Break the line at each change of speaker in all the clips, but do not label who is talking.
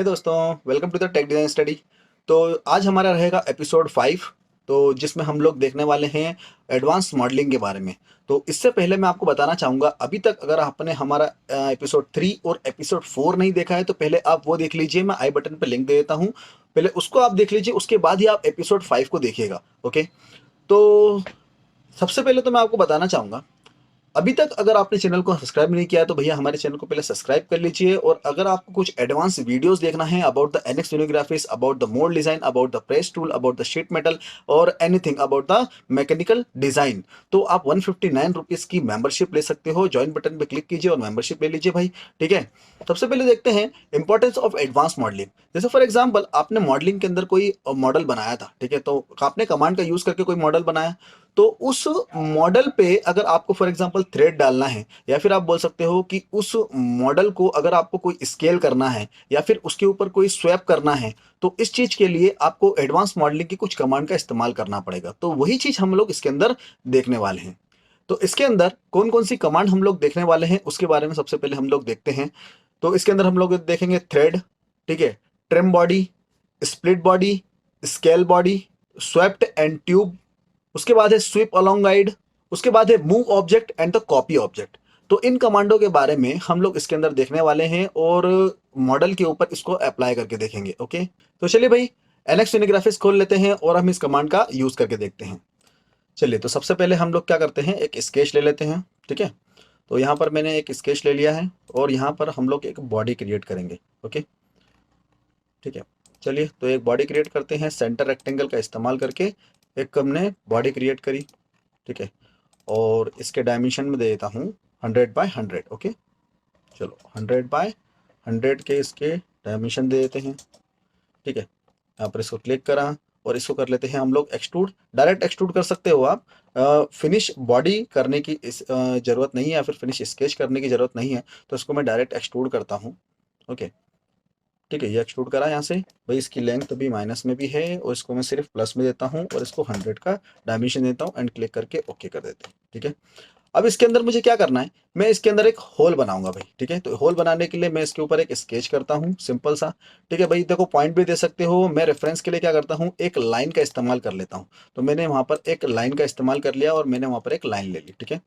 हे दोस्तों, welcome to the tech design study. तो आज हमारा रहेगा एपिसोड 5। तो जिसमें हम लोग देखने वाले हैं एडवांस मॉडलिंग के बारे में। तो इससे पहले मैं आपको बताना चाहूँगा, अभी तक अगर आपने हमारा एपिसोड 3 और एपिसोड 4 नहीं देखा है तो पहले आप वो देख लीजिए। मैं आई बटन पर लिंक दे देता हूँ, पहले उसको आप देख लीजिए, उसके बाद ही आप एपिसोड 5 को देखिएगा। ओके। तो सबसे पहले तो मैं आपको बताना चाहूँगा, अभी तक अगर आपने चैनल को सब्सक्राइब नहीं किया है तो भैया हमारे चैनल को पहले सब्सक्राइब कर लीजिए। और अगर आपको कुछ एडवांस वीडियोस देखना है about the NX Unigraphics, about the mould design, about the press tool, about the sheet metal और anything about the mechanical design, तो आप 159 रुपीज की मेंबरशिप ले सकते हो। ज्वाइन बटन पे क्लिक कीजिए और मेंबरशिप ले लीजिए भाई। ठीक है। सबसे पहले देखते हैं इंपॉर्टेंस ऑफ एडवांस मॉडलिंग। जैसे फॉर एग्जाम्पल आपने मॉडलिंग के अंदर कोई मॉडल बनाया था, ठीक है, तो आपने कमांड का यूज करके कोई मॉडल बनाया, तो उस मॉडल पे अगर आपको फॉर एग्जांपल थ्रेड डालना है, या फिर आप बोल सकते हो कि उस मॉडल को अगर आपको कोई स्केल करना है या फिर उसके ऊपर कोई स्वैप करना है, तो इस चीज के लिए आपको एडवांस मॉडलिंग की कुछ कमांड का इस्तेमाल करना पड़ेगा। तो वही चीज हम लोग इसके अंदर देखने वाले हैं। तो इसके अंदर कौन कौन सी कमांड हम लोग देखने वाले हैं उसके बारे में सबसे पहले हम लोग देखते हैं। तो इसके अंदर हम लोग देखेंगे थ्रेड, ठीक है, trim body, split body, scale body, swept and tube, उसके बाद है स्वीप अलोंग गाइड, उसके बाद है move object and the copy object. तो इन कमांडों के बारे में हम लोग इसके अंदर देखने वाले हैं और मॉडल के ऊपर इसको अप्लाई करके देखेंगे। ओके। तो चलिए भाई, एनएक्स यूनिग्राफिक्स खोल लेते हैं और हम इस कमांड का यूज करके देखते हैं। चलिए, तो सबसे पहले हम लोग क्या करते हैं, एक स्केच ले लेते हैं। ठीक है। तो यहाँ पर मैंने एक स्केच ले लिया है और यहाँ पर हम लोग एक बॉडी क्रिएट करेंगे। ओके। ठीक है। चलिए, तो एक बॉडी क्रिएट करते हैं सेंटर रेक्टेंगल का इस्तेमाल करके। एक हमने बॉडी क्रिएट करी। ठीक है। और इसके डायमेंशन में दे देता हूँ 100 बाय 100। ओके। चलो, 100 बाय 100 के इसके डायमेंशन दे देते हैं। ठीक है। यहाँ पर इसको क्लिक करा और इसको कर लेते हैं हम लोग एक्सट्रूड। डायरेक्ट एक्सट्रूड कर सकते हो आप, फिनिश बॉडी करने की ज़रूरत नहीं है या फिर फिनिश स्केच करने की ज़रूरत नहीं है। तो इसको मैं डायरेक्ट एक्सट्रूड करता हूँ। ओके। ठीक है, ये एक्सट्रूड करा यहाँ से। भाई इसकी लेंथ भी माइनस में भी है और इसको मैं सिर्फ प्लस में देता हूँ और इसको 100 का डायमेंशन देता हूँ एंड क्लिक करके ओके कर देते हैं। ठीक है। अब इसके अंदर मुझे क्या करना है, मैं इसके अंदर एक होल बनाऊंगा भाई। ठीक है। तो होल बनाने के लिए मैं इसके ऊपर एक स्केच करता हूँ सिंपल सा। ठीक है भाई, देखो पॉइंट भी दे सकते हो। मैं रेफरेंस के लिए क्या करता हूँ, एक लाइन का इस्तेमाल कर लेता हूँ। तो मैंने वहां पर एक लाइन का इस्तेमाल कर लिया और मैंने वहां पर एक लाइन ले ली। ठीक है।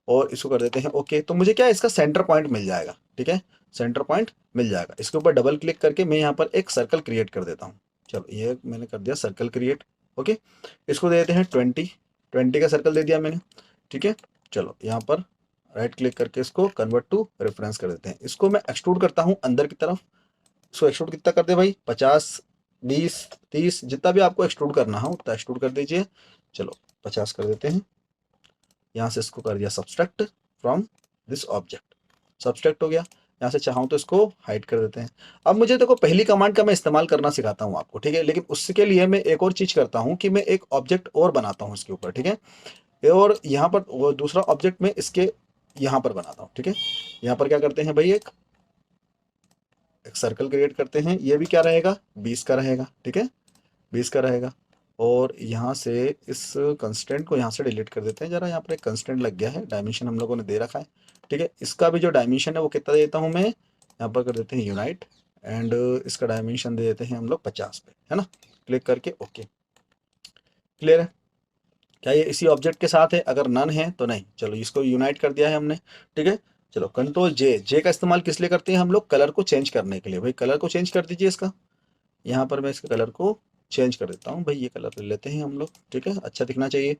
और इसको कर देते हैं ओके। तो मुझे क्या है, इसका सेंटर पॉइंट मिल जाएगा। ठीक है। सेंटर पॉइंट मिल जाएगा। इसके ऊपर डबल क्लिक करके मैं यहाँ पर एक सर्कल क्रिएट कर देता हूँ। चलो, ये मैंने कर दिया सर्कल क्रिएट। ओके। इसको दे देते हैं 20 का सर्कल दे दिया मैंने। ठीक है। चलो, यहाँ पर राइट क्लिक करके इसको कन्वर्ट टू रेफरेंस कर देते हैं। इसको मैं एक्सट्रूड करता हूँ अंदर की तरफ। इसको एक्सट्रूड कितना कर दे भाई, 50, 20, 30, जितना भी आपको एक्सट्रूड करना हो उतना एक्सट्रूड कर दीजिए। चलो, 50 कर देते हैं। यहाँ से इसको कर दिया subtract from this object. Subtract हो गया। यहाँ से चाहूँ तो इसको हाइड कर देते हैं। अब मुझे देखो, पहली कमांड का मैं इस्तेमाल करना सिखाता हूँ आपको। ठीक है। लेकिन उसके लिए मैं एक और चीज करता हूँ कि मैं एक ऑब्जेक्ट और बनाता हूँ इसके ऊपर। ठीक है। और यहाँ पर वो दूसरा ऑब्जेक्ट में इसके यहाँ पर बनाता हूँ। ठीक है। यहाँ पर क्या करते हैं भाई, एक एक सर्कल क्रिएट करते हैं। ये भी क्या रहेगा, 20 का रहेगा। ठीक है। 20 का रहेगा। और यहाँ से इस कंस्टेंट को यहाँ से डिलीट कर देते हैं। जरा यहाँ पर एक कंस्टेंट लग गया है, डायमेंशन हम लोगों ने दे रखा है। ठीक है। इसका भी जो डायमेंशन है वो कितना देता हूँ मैं, यहाँ पर कर देते हैं यूनाइट एंड इसका डायमेंशन दे देते हैं हम लोग 50 पे, है ना। क्लिक करके ओके। क्लियर है। क्या ये इसी ऑब्जेक्ट के साथ है, अगर नन है तो नहीं। चलो, इसको यूनाइट कर दिया है हमने। ठीक है। चलो, कंट्रोल जे, जे का इस्तेमाल किस लिए करते हैं हम लोग, कलर को चेंज करने के लिए। भाई कलर को चेंज कर दीजिए इसका। यहाँ पर मैं इसके कलर को चेंज कर देता हूँ भाई। ये कलर ले लेते हैं हम लोग। ठीक है, अच्छा दिखना चाहिए।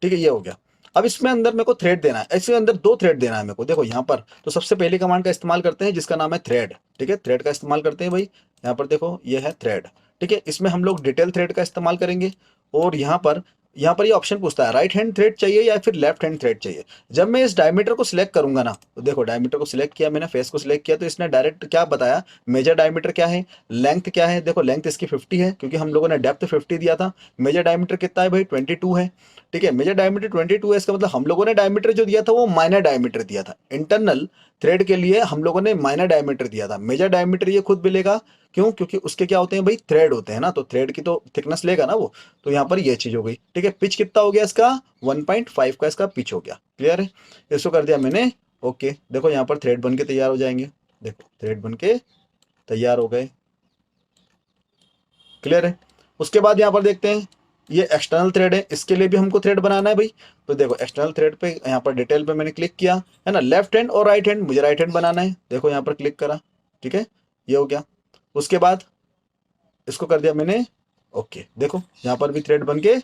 ठीक है, ये हो गया। अब इसमें अंदर मेरे को थ्रेड देना है। इसके अंदर 2 थ्रेड देना है मेरे को। देखो यहाँ पर तो सबसे पहली कमांड का इस्तेमाल करते हैं जिसका नाम है थ्रेड। ठीक है, थ्रेड का इस्तेमाल करते हैं भाई। यहाँ पर देखो, ये है थ्रेड। ठीक है। इसमें हम लोग डिटेल थ्रेड का इस्तेमाल करेंगे। और यहाँ पर ये ऑप्शन पूछता है राइट हैंड थ्रेड चाहिए या फिर लेफ्ट हैंड थ्रेड चाहिए। जब मैं इस डायमीटर को सिलेक्ट करूंगा ना, तो देखो डायमीटर को सिलेक्ट किया मैंने, फेस को सिलेक्ट किया, तो इसने डायरेक्ट क्या बताया, मेजर डायमीटर क्या है, लेंथ क्या है। देखो लेंथ इसकी 50 है क्योंकि हम लोगों ने डेप्थ 50 दिया था। मेजर डायमीटर कितना है भाई, 22 है। ठीक है। मेजर डायमीटर 22 है, इसका मतलब हम लोगों ने डायमीटर जो दिया था वो माइनर डायमीटर दिया था। इंटरनल थ्रेड के लिए हम लोगों ने माइनर डायमीटर दिया था। मेजर डायमीटर ये खुद मिलेगा। क्यों, क्योंकि उसके क्या होते हैं भाई, थ्रेड होते हैं ना, तो थ्रेड की तो थिकनेस लेगा ना वो। तो यहाँ पर ये चीज हो गई। ठीक है। पिच कितना हो गया इसका, 1.5 का इसका पिच हो गया। क्लियर है। इसको कर दिया मैंने ओके। देखो यहाँ पर थ्रेड बन के तैयार हो जाएंगे। देखो थ्रेड बन के तैयार हो गए। क्लियर है। उसके बाद यहाँ पर देखते हैं ये एक्सटर्नल थ्रेड है, इसके लिए भी हमको थ्रेड बनाना है भाई। तो देखो एक्सटर्नल थ्रेड पे यहाँ पर डिटेल पे मैंने क्लिक किया है ना, लेफ्ट हैंड और राइट हैंड, मुझे राइट हैंड बनाना है, देखो यहाँ पर क्लिक करा, ठीक है, ये हो गया। उसके बाद इसको कर दिया मैंने ओके, देखो यहाँ पर भी थ्रेड बन के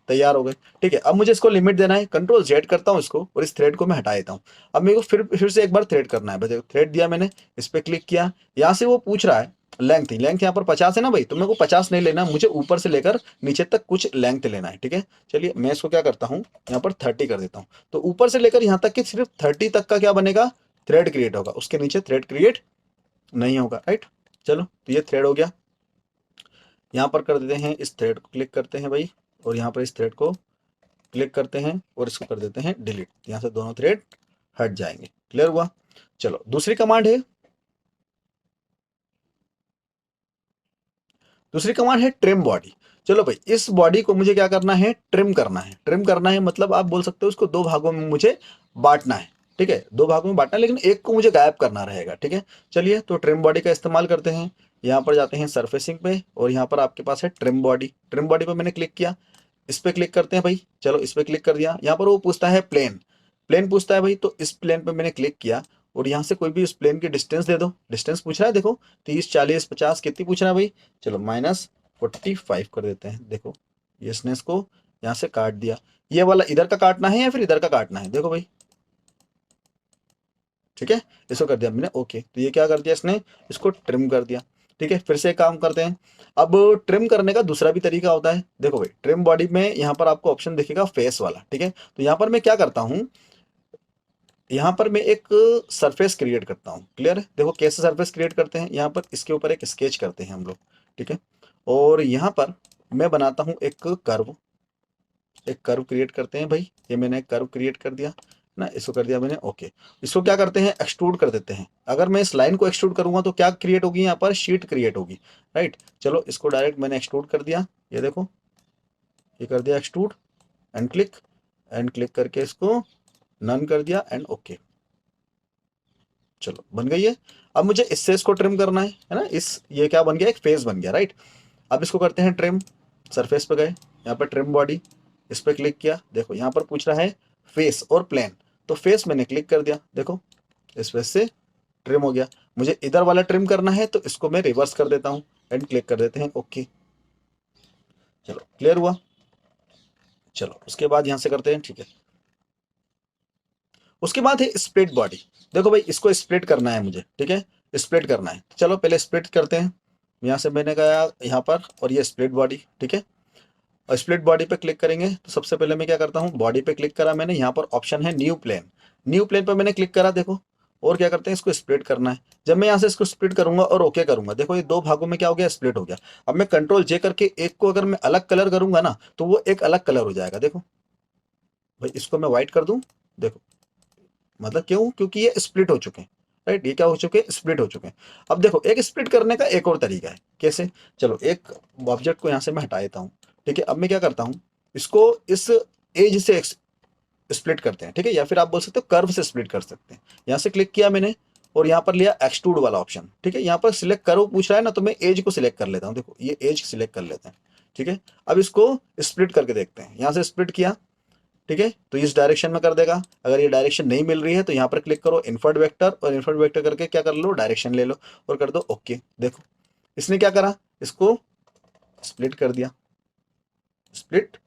तैयार हो गए। ठीक है, अब मुझे इसको लिमिट देना है, कंट्रोल जेड करता हूँ इसको और इस थ्रेड को मैं हटा देता हूँ। अब मेरे को फिर से एक बार थ्रेड करना है, देखो थ्रेड दिया मैंने, इस पर क्लिक किया, यहाँ से वो पूछ रहा है लेंथ, लेंथ यहाँ पर 50 है ना भाई, तो मेरे को 50 नहीं लेना, मुझे ऊपर से लेकर नीचे तक कुछ लेंथ लेना है। ठीक है, चलिए मैं इसको क्या करता हूँ, यहाँ पर 30 कर देता हूँ, तो ऊपर से लेकर यहाँ तक कि सिर्फ 30 तक का क्या बनेगा, थ्रेड क्रिएट होगा, उसके नीचे थ्रेड क्रिएट नहीं होगा, राइट। चलो तो ये थ्रेड हो गया, यहाँ पर कर देते हैं, इस थ्रेड को क्लिक करते हैं भाई, और यहाँ पर इस थ्रेड को क्लिक करते हैं और इसको कर देते हैं डिलीट, यहाँ से दोनों थ्रेड हट जाएंगे। क्लियर हुआ। चलो दूसरी कमांड है, दूसरी कमांड है ट्रिम बॉडी। चलो भाई इस बॉडी को मुझे क्या करना है, ट्रिम करना है। ट्रिम करना है मतलब आप बोल सकते हो उसको दो भागों में मुझे बांटना है। ठीक है, दो भागों में बांटना है, लेकिन एक को मुझे गायब करना रहेगा। ठीक है, चलिए तो ट्रिम बॉडी का इस्तेमाल करते हैं। यहाँ पर जाते हैं सरफेसिंग पे और यहाँ पर आपके पास है ट्रिम बॉडी। ट्रिम बॉडी पे मैंने क्लिक किया, इस पे क्लिक करते हैं भाई। चलो इस पे क्लिक कर दिया, यहाँ पर वो पूछता है प्लेन, प्लेन पूछता है भाई, तो इस प्लेन पे मैंने क्लिक किया और यहाँ से कोई भी उस प्लेन की डिस्टेंस दे दो। डिस्टेंस पूछ रहा है, देखो 30 40 50 कितनी पूछ रहा है भाई, चलो -45 कर देते हैं। देखो ये इसने इसको यहाँ से काट दिया, ये वाला इधर का काटना है या फिर इधर का काटना है, देखो भाई। ठीक है, इसको कर दिया मैंने ओके, तो ये क्या कर दिया इसने, इसको ट्रिम कर दिया। ठीक है, फिर से एक काम करते हैं। अब ट्रिम करने का दूसरा भी तरीका होता है, देखो भाई ट्रिम बॉडी में यहाँ पर आपको ऑप्शन दिखेगा फेस वाला। ठीक है, तो यहाँ पर मैं क्या करता हूँ, यहाँ पर मैं एक सरफेस क्रिएट करता हूँ। क्लियर है, देखो कैसे सरफेस क्रिएट करते हैं, यहाँ पर इसके ऊपर एक स्केच करते हैं हम लोग। ठीक है, और यहाँ पर मैं बनाता हूँ एक कर्व, एक कर्व क्रिएट करते हैं भाई। ये मैंने एक कर्व क्रिएट कर दिया ना, इसको कर दिया मैंने ओके। इसको क्या करते हैं, एक्सट्रूड कर देते हैं। अगर मैं इस लाइन को एक्सट्रूड करूंगा तो क्या क्रिएट होगी, यहाँ पर शीट क्रिएट होगी, राइट। चलो इसको डायरेक्ट मैंने एक्सट्रूड कर दिया, ये देखो ये कर दिया एक्सट्रूड, एंड क्लिक करके इसको नन कर दिया एंड ओके। चलो बन गई है। अब मुझे इससे इसको ट्रिम करना है ना, इस ये क्या बन गया, एक फेस बन गया, राइट। अब इसको करते हैं ट्रिम, सरफेस पे गए, यहाँ पर ट्रिम बॉडी, इस पर क्लिक किया, देखो यहाँ पर पूछ रहा है फेस और प्लेन, तो फेस मैंने क्लिक कर दिया, देखो इस फेस से ट्रिम हो गया। मुझे इधर वाला ट्रिम करना है तो इसको मैं रिवर्स कर देता हूँ एंड क्लिक कर देते हैं ओके। चलो क्लियर हुआ। चलो उसके बाद यहाँ से करते हैं, ठीक है। उसके बाद है स्प्लिट बॉडी। देखो भाई इसको स्प्लिट करना है मुझे, ठीक है, स्प्लिट करना है। चलो पहले स्प्लिट करते हैं, यहाँ से मैंने गया यहाँ पर और ये स्प्लिट बॉडी। ठीक है, और स्प्लिट बॉडी पे क्लिक करेंगे तो सबसे पहले मैं क्या करता हूँ, बॉडी पे क्लिक करा मैंने, यहाँ पर ऑप्शन है न्यू प्लेन, न्यू प्लेन पे मैंने क्लिक करा, देखो। और क्या करते हैं, इसको स्प्लिट करना है। जब मैं यहाँ से इसको स्प्लिट करूंगा और ओके करूंगा, देखो ये दो भागों में क्या हो गया, स्प्लिट हो गया। अब मैं कंट्रोल जे करके एक को अगर मैं अलग कलर करूंगा ना तो वो एक अलग कलर हो जाएगा। देखो भाई इसको मैं व्हाइट कर दूं, देखो मतलब क्यों, क्योंकि ये स्प्लिट हो चुके हैं, राइट। ये क्या हो चुके हैं, स्प्लिट हो चुके हैं। अब देखो एक स्प्लिट करने का एक और तरीका है, कैसे, चलो एक ऑब्जेक्ट को यहाँ से मैं हटा देता हूँ। ठीक है, अब मैं क्या करता हूँ, इसको इस एज से स्प्लिट करते हैं। ठीक है, या फिर आप बोल सकते हो कर्व से स्प्लिट कर सकते हैं। यहाँ से क्लिक किया मैंने और यहाँ पर लिया एक्सट्रूड वाला ऑप्शन। ठीक है, यहाँ पर सिलेक्ट कर्व पूछ रहा है ना, तो मैं एज को सिलेक्ट कर लेता हूँ, देखो ये एज सिलेक्ट कर लेते हैं। ठीक है, अब इसको स्प्लिट करके देखते हैं, यहाँ से स्प्लिट किया, ठीक है, तो इस डायरेक्शन में कर देगा। अगर ये डायरेक्शन नहीं मिल रही है तो यहाँ पर क्लिक करो इनवर्ट वेक्टर, और इनवर्ट वेक्टर करके क्या कर लो, डायरेक्शन ले लो और कर दो ओके। देखो इसने क्या करा, इसको स्प्लिट कर दिया, स्प्लिट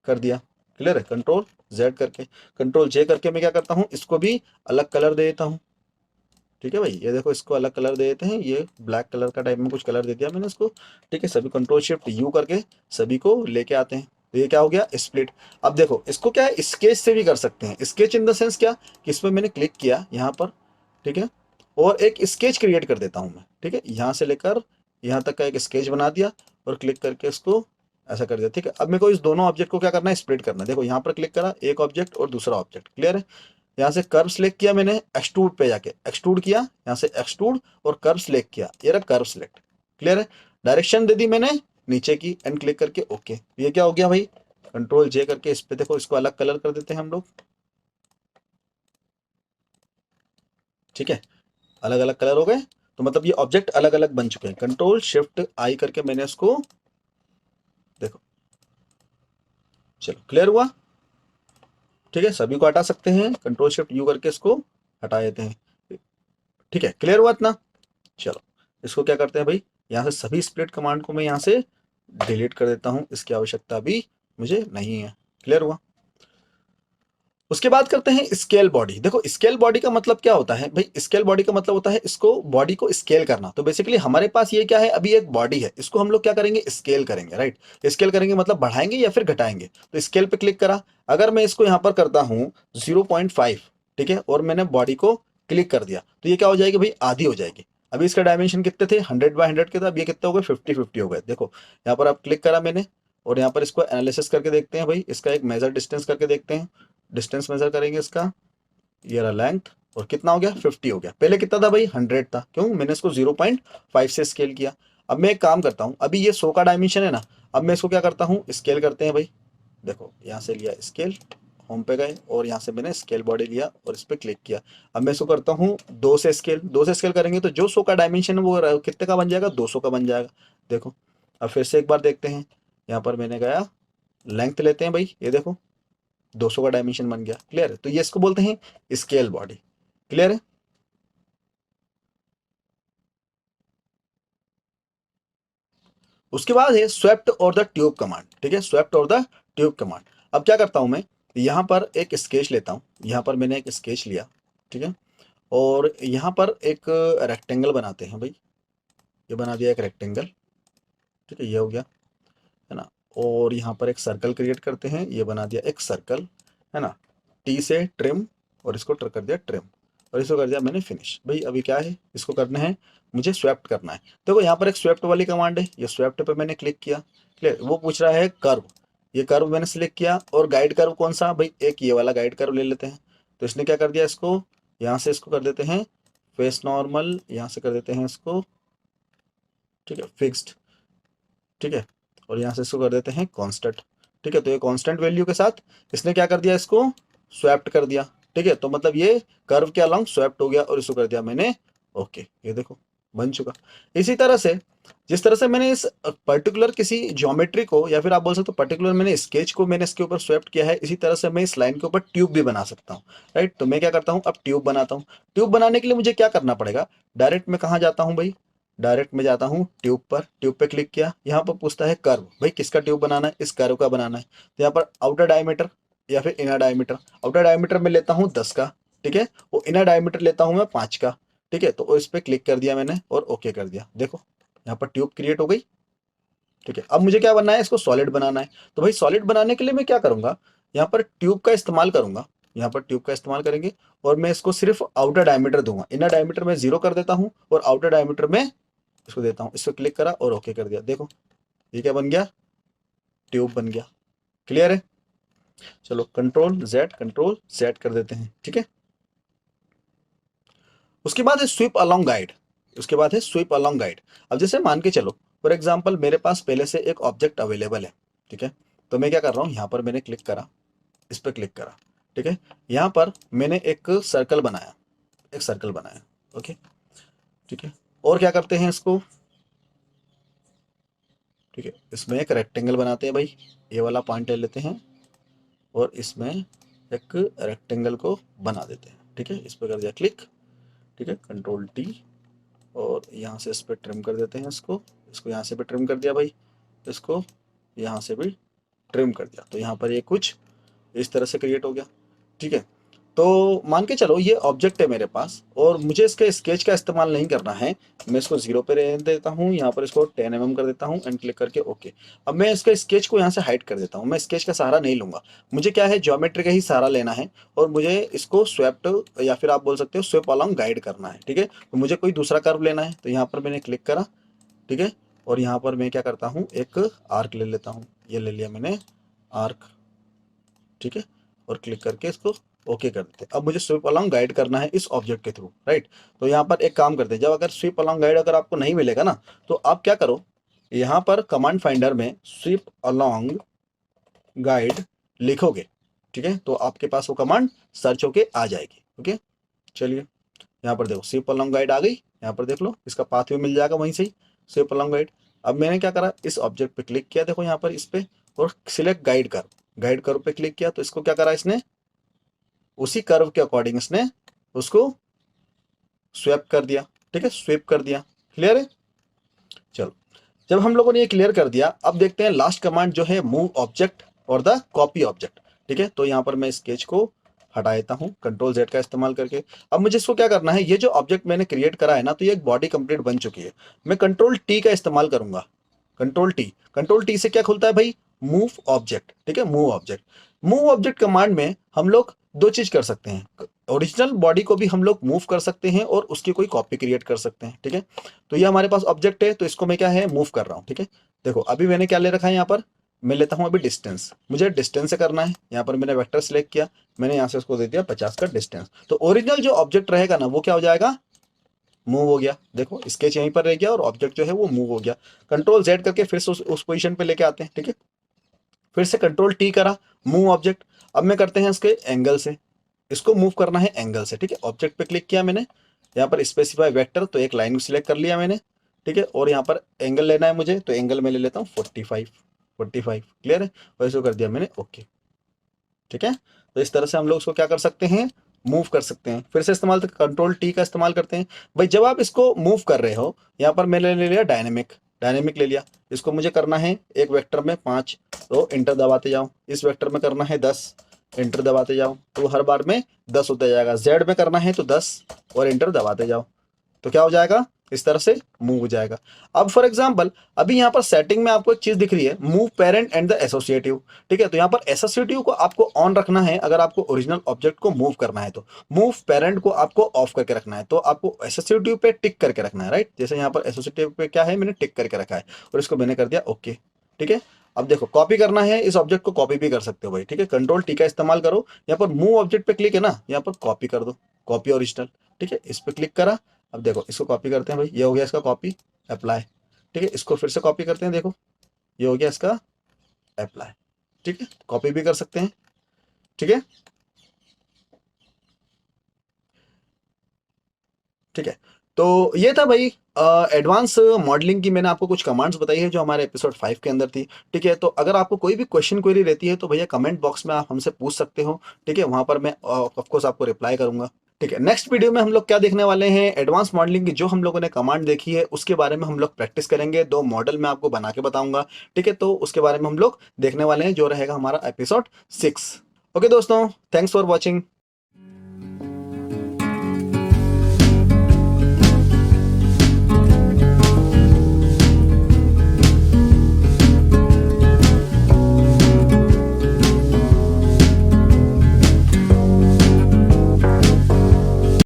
कर दिया। क्लियर है, कंट्रोल जेड करके, कंट्रोल जे करके मैं क्या करता हूँ, इसको भी अलग कलर दे देता हूँ। ठीक है भाई, ये देखो इसको अलग कलर दे देते हैं, ये ब्लैक कलर का टाइप में कुछ कलर दे दिया मैंने इसको। ठीक है, सभी कंट्रोल शिफ्ट यू करके सभी को लेके आते हैं, तो ये क्या हो गया, स्प्लिट। अब देखो इसको क्या है, स्केच से भी कर सकते हैं। स्केच इन द सेंस क्या, कि इसमें मैंने क्लिक किया यहाँ पर, ठीक है, और एक स्केच क्रिएट कर देता हूँ मैं। ठीक है, यहाँ से लेकर यहाँ तक का एक स्केच बना दिया और क्लिक करके इसको ऐसा कर दिया। ठीक है, अब मेरे को इस दोनों ऑब्जेक्ट को क्या करना है, स्प्लिट करना है। देखो यहाँ पर क्लिक करा, एक ऑब्जेक्ट और दूसरा ऑब्जेक्ट। क्लियर है, यहाँ से कर्व सिलेक्ट किया मैंने, एक्सट्रूड पे जाके एक्सट्रूड किया, यहाँ से एक्सट्रूड और कर्व सिलेक्ट किया, ये रहा कर्व सिलेक्ट। क्लियर है, डायरेक्शन दे दी मैंने नीचे की एंड क्लिक करके ओके। ये क्या हो गया भाई, कंट्रोल जे करके इस पे देखो, इसको अलग कलर कर देते हैं हम लोग। ठीक है, अलग अलग कलर हो गए। तो मतलब ये ऑब्जेक्ट अलग अलग बन चुके हैं। कंट्रोल शिफ्ट आई करके मैंने इसको, देखो, चलो क्लियर हुआ। ठीक है, सभी को हटा सकते हैं, कंट्रोल शिफ्ट यू करके इसको हटा देते हैं। ठीक है, क्लियर हुआ इतना। चलो इसको क्या करते हैं भाई, यहाँ से सभी स्प्लिट कमांड को मैं यहाँ से डिलीट कर देता हूँ, इसकी आवश्यकता भी मुझे नहीं है। क्लियर हुआ। उसके बाद करते हैं स्केल बॉडी। देखो स्केल बॉडी का मतलब क्या होता है भाई, स्केल बॉडी का मतलब होता है इसको, बॉडी को स्केल करना। तो बेसिकली हमारे पास ये क्या है, अभी एक बॉडी है, इसको हम लोग क्या करेंगे, स्केल करेंगे, राइट। स्केल करेंगे मतलब बढ़ाएंगे या फिर घटाएंगे। तो स्केल पे क्लिक करा, अगर मैं इसको यहाँ पर करता हूँ 0.5, ठीक है, और मैंने बॉडी को क्लिक कर दिया, तो ये क्या हो जाएगी भाई, आधी हो जाएगी। अभी इसका डायमेंशन कितने थे, 100x100 के थे, अब ये कितने हो गए, 50-50 हो गए। देखो यहाँ पर आप क्लिक करा मैंने, और यहाँ पर इसको एनालिसिस करके देखते हैं भाई, इसका एक मेजर डिस्टेंस करके देखते हैं। डिस्टेंस मेजर करेंगे इसका, ये रहा लेंथ, और कितना हो गया, 50 हो गया। पहले कितना था भाई, 100 था, क्यों, मैंने इसको 0.5 से स्केल किया। अब मैं एक काम करता हूँ, अभी ये 100 का डायमेंशन है ना, अब मैं इसको क्या करता हूँ, स्केल करते हैं भाई। देखो यहाँ से लिया स्केल, होम पे गए, और यहाँ से मैंने स्केल बॉडी लिया और इस पर क्लिक किया। अब मैं इसको करता हूँ 2 से स्केल, 2 से स्केल करेंगे तो जो 100 का डायमेंशन है वो कितने का बन जाएगा, 200 का बन जाएगा। देखो अब फिर से एक बार देखते हैं, यहाँ पर मैंने गया, लेंथ लेते हैं भाई, ये देखो 200 का डायमेंशन बन गया। क्लियर है, तो ये इसको बोलते हैं स्केल बॉडी। क्लियर है। उसके बाद है स्वेप्ट और द ट्यूब कमांड। ठीक है, स्वेप्ट और द ट्यूब कमांड। अब क्या करता हूं मैं, यहां पर एक स्केच लेता हूं, यहां पर मैंने एक स्केच लिया, ठीक है, और यहां पर एक रेक्टेंगल बनाते हैं भाई, ये बना दिया एक रेक्टेंगल। ठीक है, ये हो गया, है ना। और यहाँ पर एक सर्कल क्रिएट करते हैं, ये बना दिया एक सर्कल, है ना। टी से ट्रिम, और इसको कर दिया ट्रिम, और इसको कर दिया मैंने फिनिश। भाई अभी क्या है, इसको करना है मुझे स्वेप्ट करना है। देखो यहाँ पर एक स्वेप्ट वाली कमांड है, ये स्वेप्ट पे मैंने क्लिक किया। क्लियर, वो पूछ रहा है कर्व, ये कर्व मैंने सिलेक्ट किया, और गाइड कर्व कौन सा भाई, एक ये वाला गाइड कर्व ले लेते हैं। तो इसने क्या कर दिया, इसको यहाँ से इसको कर देते हैं फेस नॉर्मल, यहाँ से कर देते हैं इसको, ठीक है, फिक्स्ड, ठीक है, और यहाँ से इसको कर देते हैं कांस्टेंट। ठीक है, तो ये कांस्टेंट वैल्यू के साथ इसने क्या कर दिया, इसको स्वैप्ट कर दिया। ठीक है, तो मतलब ये कर्व के अलॉन्ग स्वैप्ट हो गया, और इसको कर दिया मैंने ओके। ये देखो बन चुका। इसी तरह से, जिस तरह से मैंने इस पर्टिकुलर किसी ज्योमेट्री को, या फिर आप बोल सकते हो पर्टिकुलर मैंने स्केच को मैंने इसके ऊपर स्वैप्ट किया है, इसी तरह से मैं इस लाइन के ऊपर ट्यूब भी बना सकता हूँ, राइट। तो मैं क्या करता हूँ, अब ट्यूब बनाता हूँ। ट्यूब बनाने के लिए मुझे क्या करना पड़ेगा, डायरेक्ट मैं कहाँ जाता हूँ भाई, डायरेक्ट में जाता हूँ ट्यूब पर, ट्यूब पे क्लिक किया, यहाँ पर पूछता है कर्व, भाई किसका ट्यूब बनाना है, इस कर्व का बनाना है। तो यहाँ पर आउटर डायमीटर या फिर इनर डायमीटर, आउटर डायमीटर में लेता हूँ 10 का, ठीक है, वो इनर डायमीटर लेता हूँ मैं 5 का। ठीक है, तो इस पे क्लिक कर दिया मैंने और ओके कर दिया। देखो यहाँ पर ट्यूब क्रिएट हो गई। ठीक है, अब मुझे क्या बनना है, इसको सॉलिड बनाना है। तो भाई सॉलिड बनाने के लिए मैं क्या करूंगा, यहाँ पर ट्यूब का इस्तेमाल करूंगा, यहाँ पर ट्यूब का इस्तेमाल करेंगे, और मैं इसको सिर्फ आउटर डायमीटर दूंगा। इनर डायमीटर में 0 कर देता हूँ, और आउटर डायमीटर में इसको देता हूँ। इसको क्लिक करा और ओके कर दिया। देखो ये क्या बन गया, ट्यूब बन गया। क्लियर है। चलो कंट्रोल जेड कर देते हैं, ठीक है। उसके बाद है स्वीप अलोंग गाइड। उसके बाद है स्वीप अलोंग गाइड। अब जैसे मान के चलो, फॉर एग्जांपल मेरे पास पहले से एक ऑब्जेक्ट अवेलेबल है, ठीक है, तो मैं क्या कर रहा हूँ, यहाँ पर मैंने क्लिक करा, इस पर क्लिक करा, ठीक है, यहाँ पर मैंने एक सर्कल बनाया, एक सर्कल बनाया, ओके, ठीक है। और क्या करते हैं इसको, ठीक है, इसमें एक रेक्टेंगल बनाते हैं भाई, ये वाला पॉइंट ले लेते हैं, और इसमें एक रेक्टेंगल को बना देते हैं। ठीक है, इस पर कर दिया क्लिक, ठीक है, कंट्रोल टी, और यहाँ से इस पर ट्रिम कर देते हैं इसको, इसको यहाँ से भी ट्रिम कर दिया भाई, इसको यहाँ से भी ट्रिम कर दिया। तो यहाँ पर ये कुछ इस तरह से क्रिएट हो गया। ठीक है, तो मान के चलो ये ऑब्जेक्ट है मेरे पास, और मुझे इसके स्केच का इस्तेमाल नहीं करना है। मैं इसको 0 पे रहने देता हूँ, यहाँ पर इसको 10 mm कर देता हूँ, एंड क्लिक करके ओके। अब मैं इसके स्केच को यहाँ से हाइड कर देता हूँ, मैं स्केच का सहारा नहीं लूंगा, मुझे क्या है, ज्योमेट्री का ही सहारा लेना है, और मुझे इसको स्वेप्ट या फिर आप बोल सकते हो स्वेप अलॉन्ग गाइड करना है। ठीक है, तो मुझे कोई दूसरा कर्व लेना है, तो यहाँ पर मैंने क्लिक करा, ठीक है, और यहाँ पर मैं क्या करता हूँ, एक आर्क ले लेता हूँ, ये ले लिया मैंने आर्क, ठीक है, और क्लिक करके इसको ओके कर देते हैं। अब मुझे स्वीप अलोंग गाइड करना है इस ऑब्जेक्ट के थ्रू, राइट। तो यहाँ पर एक काम करते हैं, जब अगर स्वीप अलोंग गाइड अगर आपको नहीं मिलेगा ना, तो आप क्या करो, यहाँ पर कमांड फाइंडर में स्वीप अलोंग गाइड लिखोगे, ठीक है, तो आपके पास वो कमांड सर्च होके आ जाएगी। ओके, चलिए यहाँ पर देखो स्वीप अलोंग गाइड आ गई, यहाँ पर देख लो इसका पाथवे मिल जाएगा वहीं से ही, स्वीप अलोंग गाइड। अब मैंने क्या करा, इस ऑब्जेक्ट पे क्लिक किया, देखो यहाँ पर इस पे, और select guide curve, guide curve पे क्लिक किया, तो इसको क्या करा इसने, उसी कर्व के अकॉर्डिंग इसने उसको स्वेप कर दिया, ठीक है, स्वेप कर दिया। क्लियर है? चलो, जब हम लोगों ने ये क्लियर कर दिया, अब देखते हैं लास्ट कमांड जो है मूव ऑब्जेक्ट और द कॉपी ऑब्जेक्ट। ठीक है, तो यहाँ पर मैं स्केच को हटा देता हूँ कंट्रोल जेड का इस्तेमाल करके। अब मुझे इसको क्या करना है, ये जो ऑब्जेक्ट मैंने क्रिएट करा है ना, तो ये एक बॉडी कंप्लीट बन चुकी है। मैं कंट्रोल टी का इस्तेमाल करूंगा, कंट्रोल टी, कंट्रोल टी से क्या खुलता है भाई, मूव ऑब्जेक्ट। ठीक है, move object. Move object command में हम लोग दो चीज कर सकते हैं, ओरिजिनल बॉडी को भी हम लोग मूव कर सकते हैं और उसकी कोई कॉपी क्रिएट कर सकते हैं। ठीक है, तो ये हमारे पास ऑब्जेक्ट है, तो इसको मैं क्या है मूव कर रहा हूँ। ठीक है, देखो अभी मैंने क्या ले रखा है, यहाँ पर मैं लेता हूँ अभी डिस्टेंस, मुझे डिस्टेंस से करना है। यहाँ पर मैंने वेक्टर सिलेक्ट किया, मैंने यहाँ से उसको दे दिया 50 का डिस्टेंस, तो ओरिजिनल जो ऑब्जेक्ट रहेगा ना वो क्या हो जाएगा, मूव हो गया। देखो स्केच यहीं पर रह गया और ऑब्जेक्ट जो है वो मूव हो गया। कंट्रोल जेड करके फिर से उस पोजीशन पे लेके आते हैं। ठीक है, फिर से कंट्रोल टी करा, मूव ऑब्जेक्ट। अब मैं करते हैं इसके एंगल से, इसको मूव करना है एंगल से। ठीक है, ऑब्जेक्ट पे क्लिक किया मैंने, यहाँ पर स्पेसिफाई वेक्टर, तो एक लाइन सिलेक्ट कर लिया मैंने। ठीक है, और यहाँ पर एंगल लेना है मुझे, तो एंगल में ले लेता हूँ 45, 45। क्लियर है, और इसको कर दिया मैंने ओके। ठीक है, तो इस तरह से हम लोग इसको क्या कर सकते हैं, मूव कर सकते हैं। फिर से इस्तेमाल कंट्रोल टी का इस्तेमाल करते हैं। भाई जब आप इसको मूव कर रहे हो, यहाँ पर मैंने ले लिया डायनेमिक, डायनेमिक ले लिया। इसको मुझे करना है एक वेक्टर में 5, तो इंटर दबाते जाओ। इस वेक्टर में करना है 10, इंटर दबाते जाओ, तो हर बार में 10 होता जाएगा। जेड में करना है तो 10 और इंटर दबाते जाओ, तो क्या हो जाएगा, इस तरह से मूव हो जाएगा। अब फॉर एग्जांपल अभी यहाँ पर सेटिंग में आपको एक चीज दिख रही है, move parent and the associative. ठीक है, तो यहाँ पर एसोसिएटिव को आपको ऑन रखना है अगर आपको ओरिजिनल ऑब्जेक्ट को मूव करना है, तो मूव पेरेंट को आपको ऑफ करके रखना है, तो आपको एसोसिएटिव पे टिक करके रखना है। राइट, जैसे यहाँ पर एसोसिएटिव पे क्या है, मैंने टिक करके रखा है और इसको मैंने कर दिया ओके। ठीक है, अब देखो कॉपी करना है, इस ऑब्जेक्ट को कॉपी भी कर सकते हो भाई। ठीक है, कंट्रोल टी का इस्तेमाल करो, यहाँ पर मूव ऑब्जेक्ट पे क्लिक है ना, यहाँ पर कॉपी कर दो, कॉपी ओरिजिनल। ठीक है, इस पर क्लिक करा, अब देखो इसको कॉपी करते हैं भाई, ये हो गया इसका कॉपी, अप्लाई। ठीक है, इसको फिर से कॉपी करते हैं, देखो ये हो गया इसका अप्लाई। ठीक है, कॉपी भी कर सकते हैं। ठीक है, ठीक है, तो ये था भाई एडवांस मॉडलिंग की मैंने आपको कुछ कमांड्स बताई है जो हमारे एपिसोड 5 के अंदर थी। ठीक है, तो अगर आपको कोई भी क्वेश्चन क्वेरी रहती है तो भैया कमेंट बॉक्स में आप हमसे पूछ सकते हो। ठीक है, वहां पर मैं ऑफकोर्स आपको रिप्लाई करूंगा। ठीक है, नेक्स्ट वीडियो में हम लोग क्या देखने वाले हैं, एडवांस मॉडलिंग की जो हम लोगों ने कमांड देखी है उसके बारे में हम लोग प्रैक्टिस करेंगे। 2 मॉडल मैं आपको बना के बताऊंगा। ठीक है, तो उसके बारे में हम लोग देखने वाले हैं, जो रहेगा हमारा एपिसोड 6। ओके दोस्तों, थैंक्स फॉर वॉचिंग।